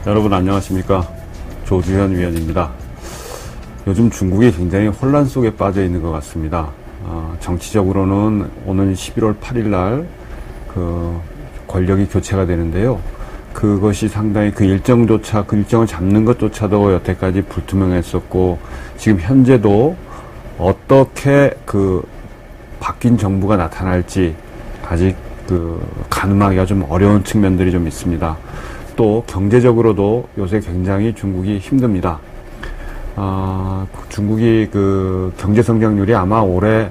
여러분 안녕하십니까. 조주현 위원입니다. 요즘 중국이 굉장히 혼란 속에 빠져 있는 것 같습니다. 정치적으로는 오는 11월 8일 날 권력이 교체가 되는데요. 그것이 상당히 그 일정을 잡는 것조차도 여태까지 불투명했었고, 지금 현재도 어떻게 바뀐 정부가 나타날지 아직 가늠하기가 좀 어려운 측면들이 좀 있습니다. 또 경제적으로도 요새 굉장히 중국이 힘듭니다. 중국이 경제 성장률이 아마 올해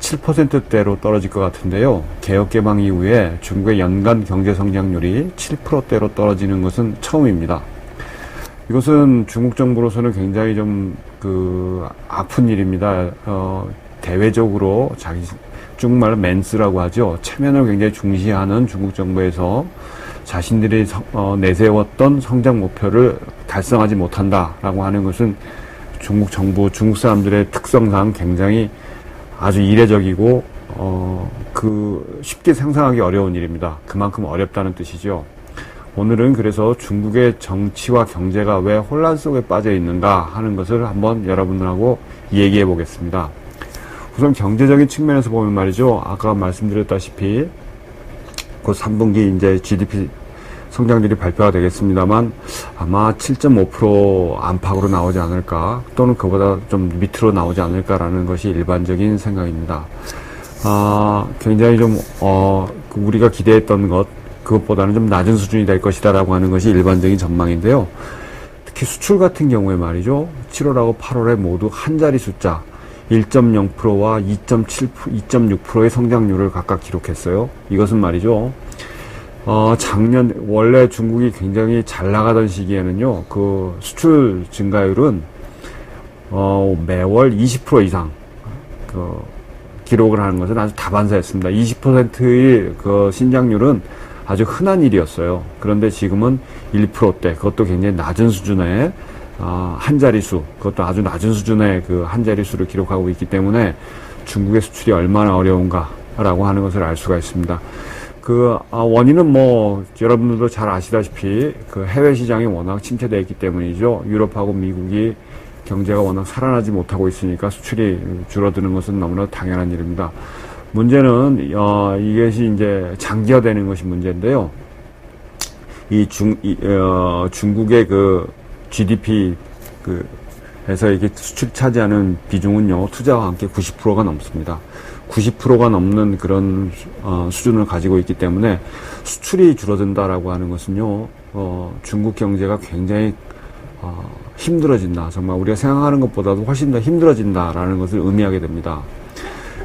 7%대로 떨어질 것 같은데요. 개혁 개방 이후에 중국의 연간 경제 성장률이 7%대로 떨어지는 것은 처음입니다. 이것은 중국 정부로서는 굉장히 좀 아픈 일입니다. 대외적으로 중국말로 맨스라고 하죠. 체면을 굉장히 중시하는 중국 정부에서 자신들이 내세웠던 성장 목표를 달성하지 못한다라고 하는 것은 중국 정부, 중국 사람들의 특성상 굉장히 아주 이례적이고 쉽게 상상하기 어려운 일입니다. 그만큼 어렵다는 뜻이죠. 오늘은 그래서 중국의 정치와 경제가 왜 혼란 속에 빠져 있는가 하는 것을 한번 여러분들하고 얘기해 보겠습니다. 우선 경제적인 측면에서 보면 말이죠. 아까 말씀드렸다시피 곧 3분기 이제 GDP 성장률이 발표가 되겠습니다만 아마 7.5% 안팎으로 나오지 않을까, 또는 그보다 좀 밑으로 나오지 않을까라는 것이 일반적인 생각입니다. 굉장히 좀 우리가 기대했던 그것보다는 좀 낮은 수준이 될 것이다라고 하는 것이 일반적인 전망인데요. 특히 수출 같은 경우에 말이죠. 7월하고 8월에 모두 한 자리 숫자 1.0%와 2.6%의 성장률을 각각 기록했어요. 이것은 말이죠. 작년, 원래 중국이 굉장히 잘 나가던 시기에는요, 수출 증가율은, 매월 20% 이상, 기록을 하는 것은 아주 다반사였습니다. 20%의 신장률은 아주 흔한 일이었어요. 그런데 지금은 1%대, 그것도 굉장히 낮은 수준의, 한 자릿수, 그것도 아주 낮은 수준의 한 자릿수를 기록하고 있기 때문에 중국의 수출이 얼마나 어려운가라고 하는 것을 알 수가 있습니다. 원인은 여러분들도 잘 아시다시피 해외 시장이 워낙 침체되어 있기 때문이죠. 유럽하고 미국이 경제가 워낙 살아나지 못하고 있으니까 수출이 줄어드는 것은 너무나 당연한 일입니다. 문제는, 이것이 이제 장기화되는 것이 문제인데요. 중국의 GDP, 에서 이게 수출이 차지하는 비중은요, 투자와 함께 90%가 넘습니다. 90%가 넘는 그런 수준을 가지고 있기 때문에 수출이 줄어든다라고 하는 것은요, 중국 경제가 굉장히 힘들어진다. 정말 우리가 생각하는 것보다도 훨씬 더 힘들어진다라는 것을 의미하게 됩니다.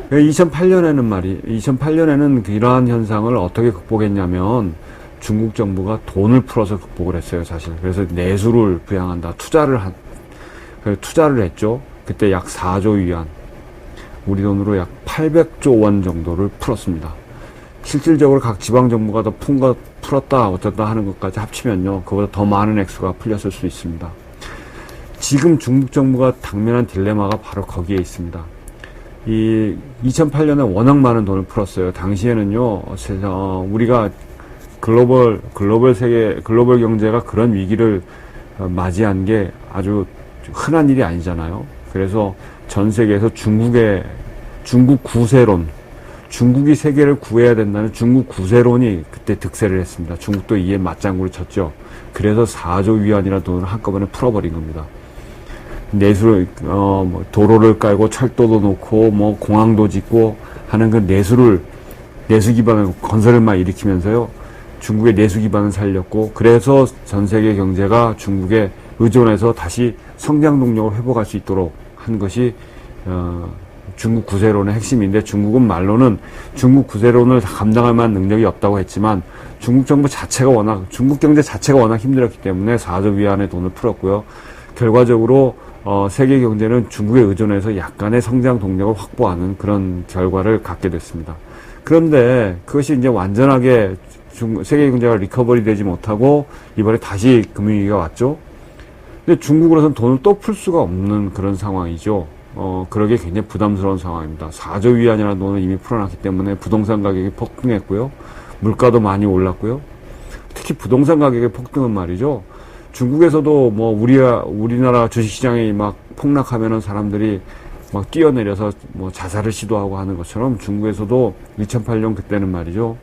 2008년에는 이러한 현상을 어떻게 극복했냐면 중국 정부가 돈을 풀어서 극복을 했어요, 사실. 그래서 내수를 부양한다. 투자를 했죠. 그때 약 4조 위안. 우리 돈으로 약 800조 원 정도를 풀었습니다. 실질적으로 각 지방정부가 더 풀었다, 어쩌다 하는 것까지 합치면요, 그보다 더 많은 액수가 풀렸을 수 있습니다. 지금 중국 정부가 당면한 딜레마가 바로 거기에 있습니다. 2008년에 워낙 많은 돈을 풀었어요. 당시에는요, 우리가 글로벌 경제가 그런 위기를 맞이한 게 아주 흔한 일이 아니잖아요. 그래서 전 세계에서 중국 구세론, 중국이 세계를 구해야 된다는 중국 구세론이 그때 득세를 했습니다. 중국도 이에 맞장구를 쳤죠. 그래서 4조 위안이라는 돈을 한꺼번에 풀어버린 겁니다. 도로를 깔고 철도도 놓고 공항도 짓고 하는 내수 기반을 건설을 막 일으키면서요, 중국의 내수 기반을 살렸고, 그래서 전 세계 경제가 중국에 의존해서 다시 성장 동력을 회복할 수 있도록 한 것이 중국 구세론의 핵심인데, 중국은 말로는 중국 구세론을 감당할 만한 능력이 없다고 했지만 중국 경제 자체가 워낙 힘들었기 때문에 4조 위안의 돈을 풀었고요. 결과적으로 세계 경제는 중국에 의존해서 약간의 성장 동력을 확보하는 그런 결과를 갖게 됐습니다. 그런데 그것이 이제 완전하게 세계 경제가 리커버리 되지 못하고 이번에 다시 금융위기가 왔죠. 근데 중국으로서는 돈을 또 풀 수가 없는 그런 상황이죠. 그러기에 굉장히 부담스러운 상황입니다. 4조 위안이라는 돈을 이미 풀어놨기 때문에 부동산 가격이 폭등했고요. 물가도 많이 올랐고요. 특히 부동산 가격의 폭등은 말이죠. 중국에서도 뭐 우리나라 주식시장이 막 폭락하면은 사람들이 막 뛰어내려서 뭐 자살을 시도하고 하는 것처럼 중국에서도 2008년 그때는 말이죠.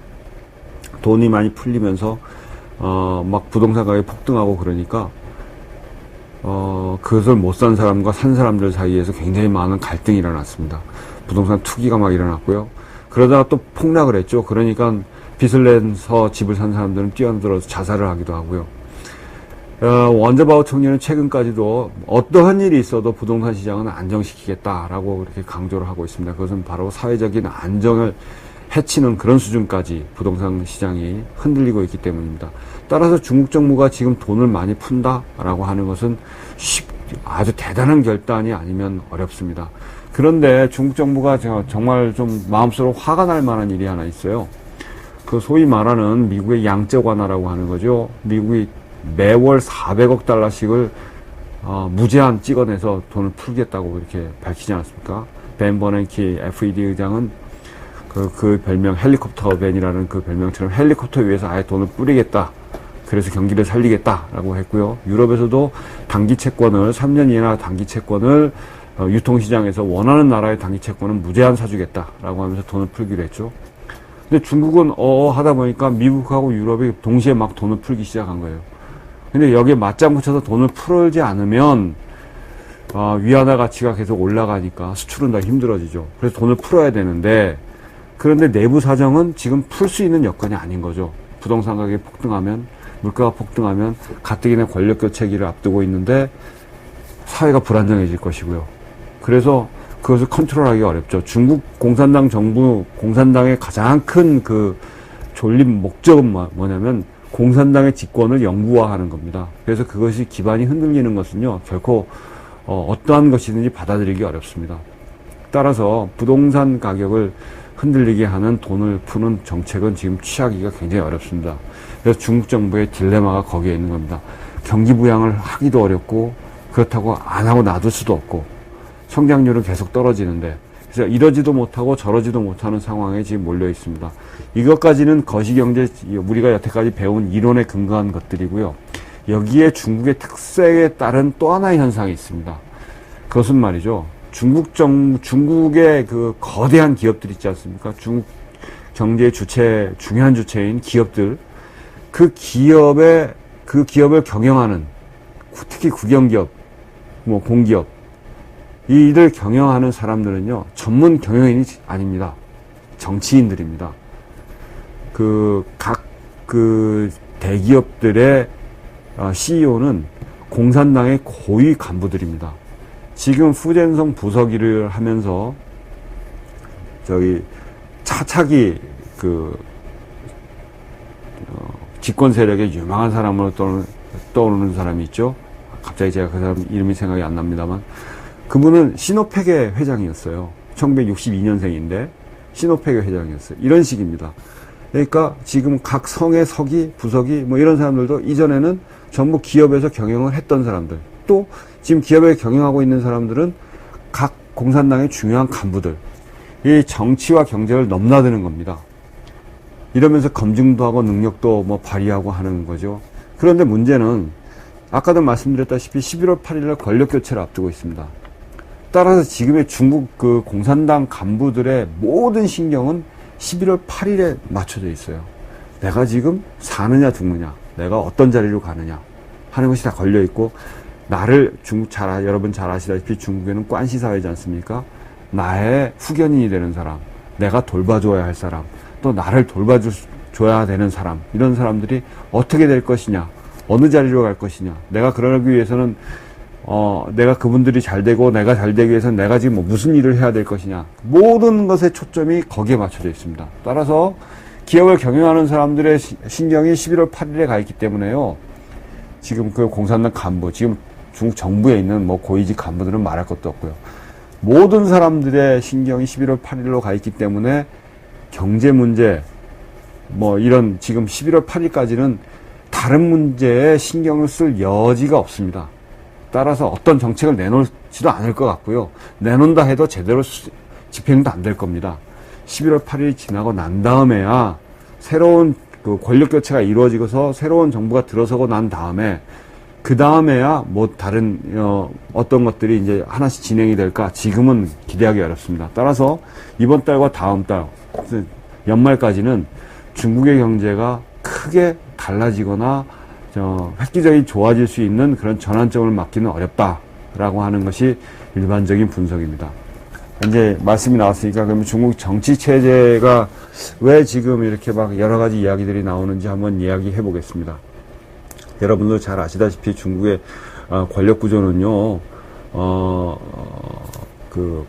돈이 많이 풀리면서 막 부동산 가격이 폭등하고 그러니까 그것을 못 산 사람과 산 사람들 사이에서 굉장히 많은 갈등이 일어났습니다. 부동산 투기가 막 일어났고요. 그러다가 또 폭락을 했죠. 그러니까 빚을 내서 집을 산 사람들은 뛰어들어서 자살을 하기도 하고요. 원자바오 청년은 최근까지도 어떠한 일이 있어도 부동산 시장은 안정시키겠다라고 이렇게 강조를 하고 있습니다. 그것은 바로 사회적인 안정을 해치는 그런 수준까지 부동산 시장이 흔들리고 있기 때문입니다. 따라서 중국 정부가 지금 돈을 많이 푼다라고 하는 것은 아주 대단한 결단이 아니면 어렵습니다. 그런데 중국 정부가 정말 좀 마음속으로 화가 날 만한 일이 하나 있어요. 그 소위 말하는 미국의 양적 완화라고 하는 거죠. 미국이 매월 400억 달러씩을 무제한 찍어내서 돈을 풀겠다고 이렇게 밝히지 않았습니까? 벤 버냉키 FED 의장은 그 별명 헬리콥터 벤이라는 그 별명처럼 헬리콥터 위에서 아예 돈을 뿌리겠다. 그래서 경기를 살리겠다라고 했고요. 유럽에서도 단기 채권을 3년 이하 단기 채권을 유통시장에서 원하는 나라의 단기 채권은 무제한 사주겠다라고 하면서 돈을 풀기로 했죠. 근데 중국은 하다 보니까 미국하고 유럽이 동시에 막 돈을 풀기 시작한 거예요. 근데 여기에 맞장구 쳐서 돈을 풀지 않으면 위안화 가치가 계속 올라가니까 수출은 더 힘들어지죠. 그래서 돈을 풀어야 되는데 그런데 내부 사정은 지금 풀 수 있는 여건이 아닌 거죠. 부동산 가격이 폭등하면 물가가 폭등하면 가뜩이나 권력 교체기를 앞두고 있는데 사회가 불안정해질 것이고요. 그래서 그것을 컨트롤하기가 어렵죠. 중국 공산당 정부, 공산당의 가장 큰 그 졸린 목적은 뭐냐면 공산당의 집권을 영구화하는 겁니다. 그래서 그것이 기반이 흔들리는 것은요, 결코 어떠한 것이든지 받아들이기 어렵습니다. 따라서 부동산 가격을 흔들리게 하는 돈을 푸는 정책은 지금 취하기가 굉장히 어렵습니다. 그래서 중국 정부의 딜레마가 거기에 있는 겁니다. 경기 부양을 하기도 어렵고 그렇다고 안 하고 놔둘 수도 없고 성장률은 계속 떨어지는데 그래서 이러지도 못하고 저러지도 못하는 상황에 지금 몰려 있습니다. 이것까지는 거시경제 우리가 여태까지 배운 이론에 근거한 것들이고요. 여기에 중국의 특색에 따른 또 하나의 현상이 있습니다. 그것은 말이죠. 중국의 그 거대한 기업들 있지 않습니까? 중국 경제의 중요한 주체인 기업들, 그 기업을 경영하는, 특히 국영기업, 뭐 공기업, 이들 경영하는 사람들은요, 전문 경영인이 아닙니다. 정치인들입니다. 각 대기업들의 CEO는 공산당의 고위 간부들입니다. 지금 후젠성 부서기를 하면서 차차기 집권 세력의 유망한 사람으로 떠오르는 사람이 있죠. 갑자기 제가 그 사람 이름이 생각이 안 납니다만 그분은 시노팩의 회장이었어요. 1962년생인데 시노팩의 회장이었어요. 이런 식입니다. 그러니까 지금 각 성의 서기, 부서기 뭐 이런 사람들도 이전에는 전부 기업에서 경영을 했던 사람들, 또 지금 기업에 경영하고 있는 사람들은 각 공산당의 중요한 간부들, 이 정치와 경제를 넘나드는 겁니다. 이러면서 검증도 하고 능력도 뭐 발휘하고 하는 거죠. 그런데 문제는 아까도 말씀드렸다시피 11월 8일날 권력 교체를 앞두고 있습니다. 따라서 지금의 중국 그 공산당 간부들의 모든 신경은 11월 8일에 맞춰져 있어요. 내가 지금 사느냐 죽느냐, 내가 어떤 자리로 가느냐 하는 것이 다 걸려 있고, 여러분 잘 아시다시피 중국에는 관시 사회지 않습니까? 나의 후견인이 되는 사람, 내가 돌봐줘야 할 사람, 또 나를 돌봐줘야 되는 사람, 이런 사람들이 어떻게 될 것이냐, 어느 자리로 갈 것이냐, 내가 그러기 위해서는 내가 그분들이 잘 되고 내가 잘 되기 위해서는 내가 지금 뭐 무슨 일을 해야 될 것이냐, 모든 것의 초점이 거기에 맞춰져 있습니다. 따라서 기업을 경영하는 사람들의 신경이 11월 8일에 가 있기 때문에요. 지금 그 공산당 간부, 지금 중국 정부에 있는 뭐 고위직 간부들은 말할 것도 없고요. 모든 사람들의 신경이 11월 8일로 가 있기 때문에 경제 문제, 뭐 이런 지금 11월 8일까지는 다른 문제에 신경을 쓸 여지가 없습니다. 따라서 어떤 정책을 내놓지도 않을 것 같고요. 내놓는다 해도 제대로 집행도 안 될 겁니다. 11월 8일이 지나고 난 다음에야 새로운 그 권력 교체가 이루어지고서 새로운 정부가 들어서고 난 다음에 그 다음에야 뭐 다른 어떤 것들이 이제 하나씩 진행이 될까 지금은 기대하기 어렵습니다. 따라서 이번 달과 다음 달 연말까지는 중국의 경제가 크게 달라지거나 획기적인 좋아질 수 있는 그런 전환점을 맞기는 어렵다라고 하는 것이 일반적인 분석입니다. 이제 말씀이 나왔으니까 그러면 중국 정치 체제가 왜 지금 이렇게 막 여러 가지 이야기들이 나오는지 한번 이야기해 보겠습니다. 여러분도 잘 아시다시피 중국의 권력 구조는요, 그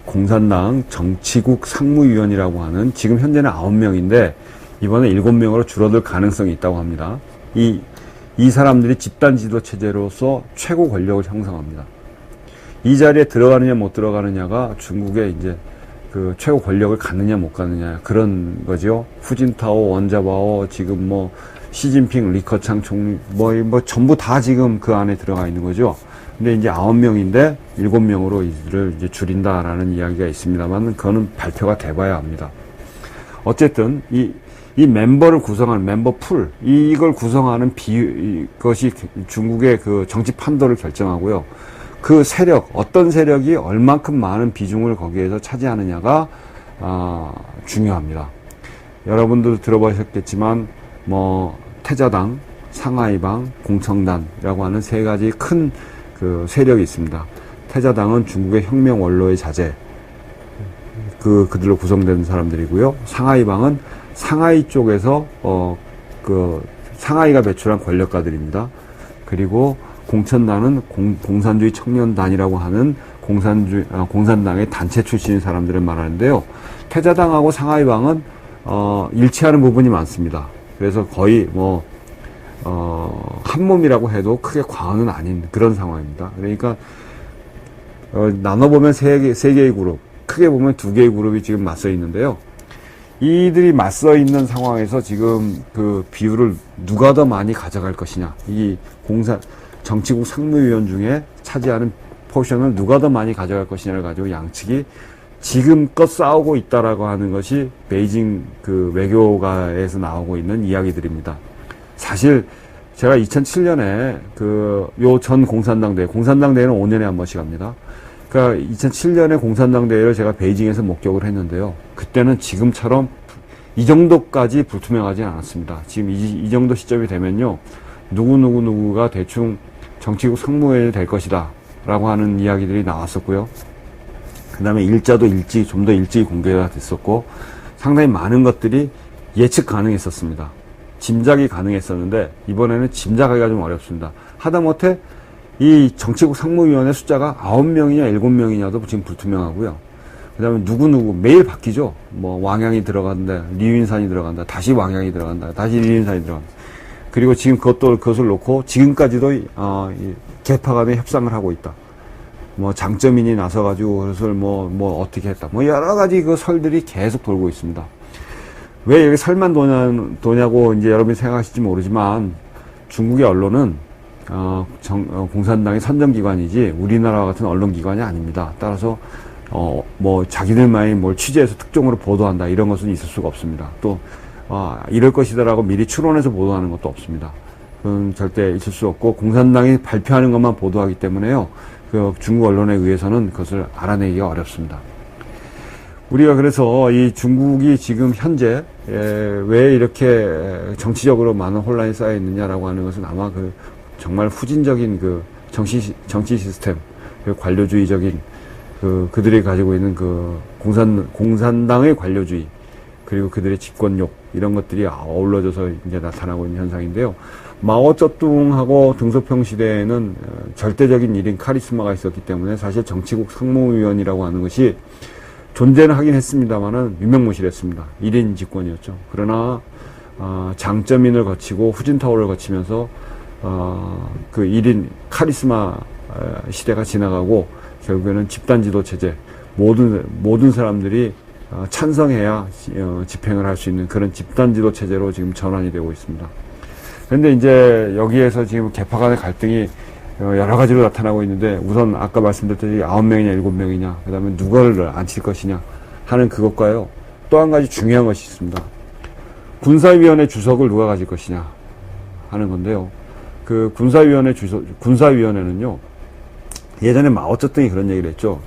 공산당 정치국 상무위원이라고 하는 지금 현재는 9명인데 이번에 7명으로 줄어들 가능성이 있다고 합니다. 이 사람들이 집단 지도 체제로서 최고 권력을 형성합니다. 이 자리에 들어가느냐 못 들어가느냐가 중국의 이제 그 최고 권력을 갖느냐 못 갖느냐 그런 거죠. 후진타오, 원자바오, 지금 뭐 시진핑, 리커창 총리 뭐 전부 다 지금 그 안에 들어가 있는 거죠. 근데 이제 9명인데 7명으로 이들을 이제 줄인다라는 이야기가 있습니다만 그거는 발표가 돼봐야 합니다. 어쨌든 이 멤버를 구성하는 멤버 풀 이걸 구성하는 이것이 중국의 그 정치 판도를 결정하고요. 그 세력 어떤 세력이 얼만큼 많은 비중을 거기에서 차지하느냐가 중요합니다. 여러분들도 들어보셨겠지만 뭐 태자당, 상하이방, 공청단이라고 하는 세 가지 큰 그 세력이 있습니다. 태자당은 중국의 혁명 원로의 자제 그들로 구성된 사람들이고요. 상하이방은 상하이 쪽에서 그 상하이가 배출한 권력가들입니다. 그리고 공천단은 공산주의 청년단이라고 하는 공산당의 단체 출신인 사람들을 말하는데요. 태자당하고 상하이방은 일치하는 부분이 많습니다. 그래서 거의 뭐 한 몸이라고 해도 크게 과언은 아닌 그런 상황입니다. 그러니까 나눠보면 세 개의 그룹, 크게 보면 두 개의 그룹이 지금 맞서 있는데요. 이들이 맞서 있는 상황에서 지금 그 비율을 누가 더 많이 가져갈 것이냐, 이 정치국 상무위원 중에 차지하는 포션을 누가 더 많이 가져갈 것이냐를 가지고 양측이 지금껏 싸우고 있다라고 하는 것이 베이징 그 외교가에서 나오고 있는 이야기들입니다. 사실 제가 2007년에 요 전 공산당대회는 5년에 한 번씩 합니다. 그러니까 2007년에 공산당대회를 제가 베이징에서 목격을 했는데요. 그때는 지금처럼 이 정도까지 불투명하지 않았습니다. 지금 이 정도 시점이 되면요. 누구가 대충 정치국 상무위원이 될 것이다 라고 하는 이야기들이 나왔었고요. 그 다음에 일자도 좀 더 일찍 공개가 됐었고 상당히 많은 것들이 예측 가능했었습니다. 짐작이 가능했었는데 이번에는 짐작하기가 좀 어렵습니다. 하다못해 이 정치국 상무위원의 숫자가 9명이냐 7명이냐도 지금 불투명하고요. 그 다음에 누구 매일 바뀌죠. 뭐 왕양이 들어간다, 리윈산이 들어간다, 다시 왕양이 들어간다, 다시 리윈산이 들어간다. 그리고 지금 그것을 놓고 지금까지도 계파 간에 협상을 하고 있다. 뭐 장점인이 나서가지고 그것을 뭐 어떻게 했다. 뭐 여러 가지 그 설들이 계속 돌고 있습니다. 왜 여기 설만 도냐고 이제 여러분이 생각하실지 모르지만 중국의 언론은 공산당의 선정기관이지 우리나라와 같은 언론기관이 아닙니다. 따라서 뭐 자기들만이 뭘 취재해서 특종으로 보도한다 이런 것은 있을 수가 없습니다. 또 이럴 것이다라고 미리 추론해서 보도하는 것도 없습니다. 그건 절대 있을 수 없고 공산당이 발표하는 것만 보도하기 때문에요. 그 중국 언론에 의해서는 그것을 알아내기가 어렵습니다. 우리가 그래서 이 중국이 지금 현재 왜 이렇게 정치적으로 많은 혼란이 쌓여 있느냐라고 하는 것은 아마 그 정말 후진적인 그 정치 시스템, 그 관료주의적인 그들이 가지고 있는 그 공산당의 관료주의 그리고 그들의 집권욕 이런 것들이 어우러져서 이제 나타나고 있는 현상인데요. 마오쩌둥하고 등소평 시대에는 절대적인 1인 카리스마가 있었기 때문에 사실 정치국 상무위원이라고 하는 것이 존재는 하긴 했습니다만은 유명무실했습니다. 1인 집권이었죠. 그러나 장점인을 거치고 후진타오를 거치면서 그 1인 카리스마 시대가 지나가고 결국에는 집단지도 체제 모든 사람들이 찬성해야 집행을 할 수 있는 그런 집단지도 체제로 지금 전환이 되고 있습니다. 그런데 이제 여기에서 지금 계파 간의 갈등이 여러 가지로 나타나고 있는데 우선 아까 말씀드렸듯이 9명이냐 7명이냐 그 다음에 누구를 앉힐 것이냐 하는 그것과요. 또 한 가지 중요한 것이 있습니다. 군사위원회 주석을 누가 가질 것이냐 하는 건데요. 그 군사위원회는요, 예전에 마오쩌둥이 그런 얘기를 했죠.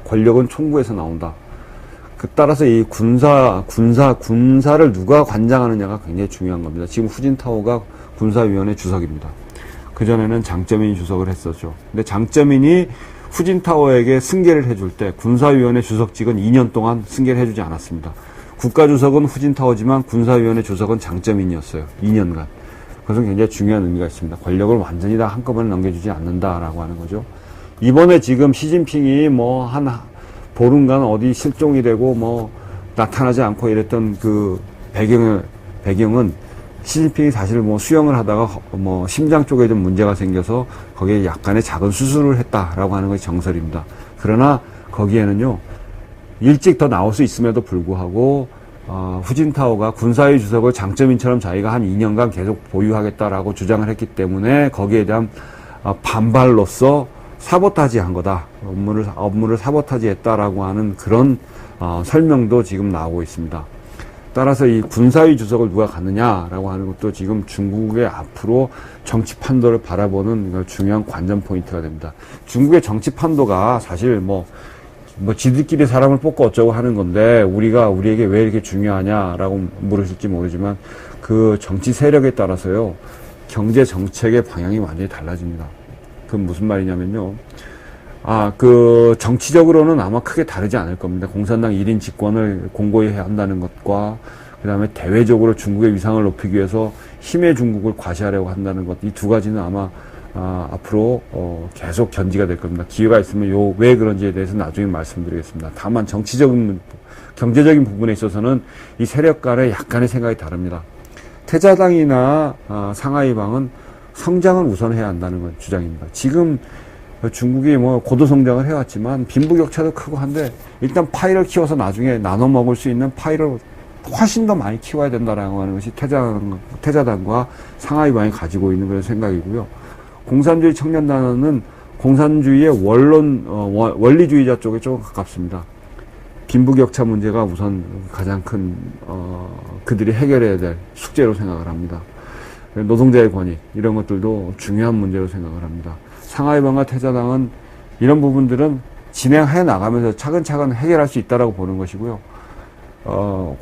권력은 총구에서 나온다. 따라서 이 군사를 누가 관장하느냐가 굉장히 중요한 겁니다. 지금 후진타오가 군사위원회 주석입니다. 그전에는 장쩌민이 주석을 했었죠. 근데 장쩌민이 후진타오에게 승계를 해줄 때 군사위원회 주석직은 2년 동안 승계를 해주지 않았습니다. 국가주석은 후진타오지만 군사위원회 주석은 장쩌민이었어요. 2년간. 그것은 굉장히 중요한 의미가 있습니다. 권력을 완전히 다 한꺼번에 넘겨주지 않는다라고 하는 거죠. 이번에 지금 시진핑이 뭐 한 보름간 어디 실종이 되고 뭐 나타나지 않고 이랬던 그 배경은 시진핑이 사실 뭐 수영을 하다가 뭐 심장 쪽에 좀 문제가 생겨서 거기에 약간의 작은 수술을 했다라고 하는 것이 정설입니다. 그러나 거기에는요, 일찍 더 나올 수 있음에도 불구하고 후진타오가 군사위 주석을 장쩌민처럼 자기가 한 2년간 계속 보유하겠다라고 주장을 했기 때문에 거기에 대한 반발로서 사보타지 한 거다. 업무를 사보타지 했다라고 하는 그런 설명도 지금 나오고 있습니다. 따라서 이 군사위 주석을 누가 갖느냐라고 하는 것도 지금 중국의 앞으로 정치 판도를 바라보는 중요한 관전 포인트가 됩니다. 중국의 정치 판도가 사실 뭐 지들끼리 사람을 뽑고 어쩌고 하는 건데 우리에게 왜 이렇게 중요하냐라고 물으실지 모르지만 그 정치 세력에 따라서요, 경제 정책의 방향이 완전히 달라집니다. 그건 무슨 말이냐면요, 그 정치적으로는 아마 크게 다르지 않을 겁니다. 공산당 1인 집권을 공고히 해야 한다는 것과 그 다음에 대외적으로 중국의 위상을 높이기 위해서 힘의 중국을 과시하려고 한다는 것, 이 두 가지는 아마 앞으로 계속 견지가 될 겁니다. 기회가 있으면 왜 그런지에 대해서 나중에 말씀드리겠습니다. 다만 경제적인 부분에 있어서는 이 세력 간의 약간의 생각이 다릅니다. 태자당이나 상하이방은 성장을 우선해야 한다는 건 주장입니다. 지금 중국이 뭐 고도 성장을 해왔지만 빈부격차도 크고 한데 일단 파이를 키워서 나중에 나눠 먹을 수 있는 파이를 훨씬 더 많이 키워야 된다라고 하는 것이 태자당과 상하이방이 가지고 있는 그런 생각이고요. 공산주의 청년단은 공산주의의 원리주의자 쪽에 조금 가깝습니다. 빈부격차 문제가 우선 가장 큰 그들이 해결해야 될 숙제로 생각을 합니다. 노동자의 권익, 이런 것들도 중요한 문제로 생각을 합니다. 상하이방과 태자당은 이런 부분들은 진행해 나가면서 차근차근 해결할 수 있다라고 보는 것이고요.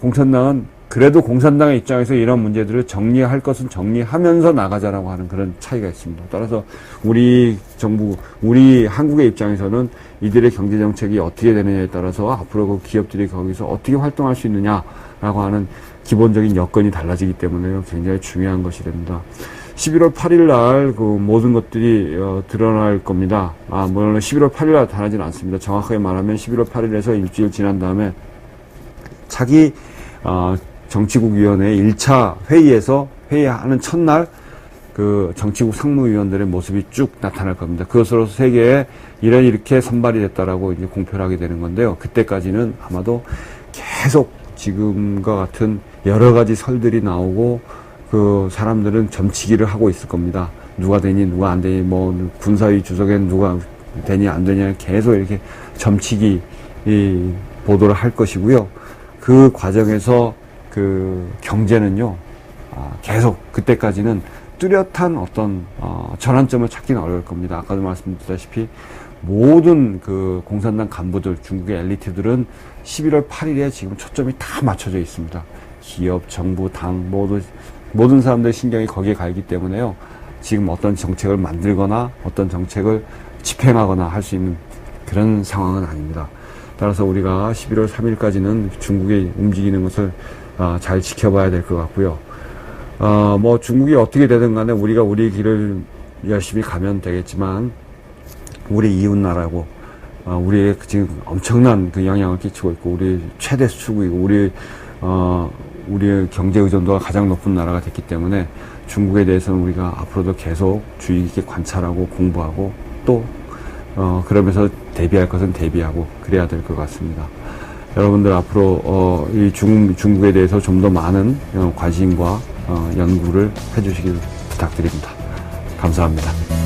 공산당은 그래도 공산당의 입장에서 이런 문제들을 정리할 것은 정리하면서 나가자라고 하는 그런 차이가 있습니다. 따라서 우리 정부, 우리 한국의 입장에서는 이들의 경제정책이 어떻게 되느냐에 따라서 앞으로 그 기업들이 거기서 어떻게 활동할 수 있느냐라고 하는 기본적인 여건이 달라지기 때문에 굉장히 중요한 것이 됩니다. 11월 8일 날 그 모든 것들이 드러날 겁니다. 물론 11월 8일 날 나타나지는 않습니다. 정확하게 말하면 11월 8일에서 일주일 지난 다음에 차기 정치국위원회 1차 회의에서 회의하는 첫날 그 정치국 상무위원들의 모습이 쭉 나타날 겁니다. 그것으로 세계에 이렇게 선발이 됐다라고 이제 공표를 하게 되는 건데요. 그때까지는 아마도 계속 지금과 같은 여러 가지 설들이 나오고 그 사람들은 점치기를 하고 있을 겁니다. 누가 되니 누가 안 되니 뭐 군사위 주석엔 누가 되니 안 되냐 계속 이렇게 점치기 보도를 할 것이고요. 그 과정에서 그 경제는요, 계속 그때까지는 뚜렷한 어떤 전환점을 찾기는 어려울 겁니다. 아까도 말씀드렸다시피 모든 그 공산당 간부들, 중국의 엘리트들은 11월 8일에 지금 초점이 다 맞춰져 있습니다. 기업, 정부, 당 모든 사람들의 신경이 거기에 가 있기 때문에요. 지금 어떤 정책을 만들거나 어떤 정책을 집행하거나 할 수 있는 그런 상황은 아닙니다. 따라서 우리가 11월 3일까지는 중국이 움직이는 것을 잘 지켜봐야 될 것 같고요. 뭐 중국이 어떻게 되든 간에 우리가 우리 길을 열심히 가면 되겠지만 우리 이웃 나라고 우리의 지금 엄청난 그 영향을 끼치고 있고 우리 최대 수출국이고 우리의 경제 의존도가 가장 높은 나라가 됐기 때문에 중국에 대해서는 우리가 앞으로도 계속 주의 깊게 관찰하고 공부하고 또 그러면서 대비할 것은 대비하고 그래야 될 것 같습니다. 여러분들 앞으로 이 중국에 대해서 좀 더 많은 관심과 연구를 해주시길 부탁드립니다. 감사합니다.